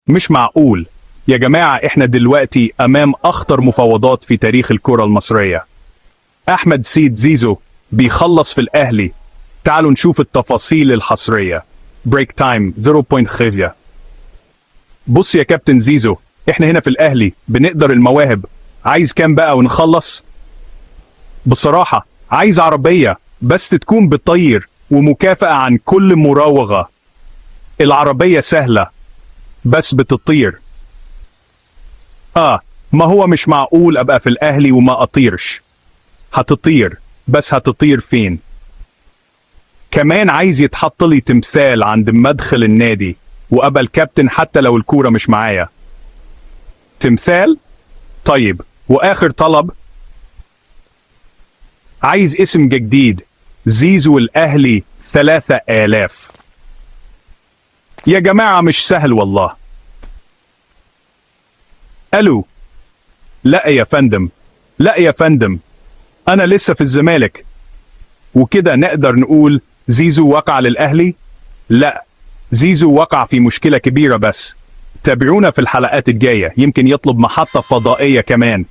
مش معقول. يا جماعة احنا دلوقتي امام اخطر مفاوضات في تاريخ الكرة المصرية. احمد سيد زيزو بيخلص في الاهلي. تعالوا نشوف التفاصيل الحصرية. بريك تايم 0.5. بص يا كابتن زيزو، احنا هنا في الاهلي بنقدر المواهب. عايز كام بقى ونخلص؟ بصراحة عايز عربية بس تكون بتطير ومكافأة عن كل مراوغة. العربية سهلة بس بتطير. ما هو مش معقول ابقى في الاهلي وما اطيرش. هتطير، بس هتطير فين؟ كمان عايز يتحط لي تمثال عند مدخل النادي وابقى الكابتن حتى لو الكورة مش معايا. تمثال؟ طيب، واخر طلب، عايز اسم جديد. زيزو الاهلي 3000. يا جماعة مش سهل والله. الو. لا يا فندم، لا يا فندم، انا لسه في الزمالك. وكده نقدر نقول زيزو وقع للاهلي؟ لا، زيزو وقع في مشكلة كبيرة. بس تابعونا في الحلقات الجاية، يمكن يطلب محطة فضائية كمان.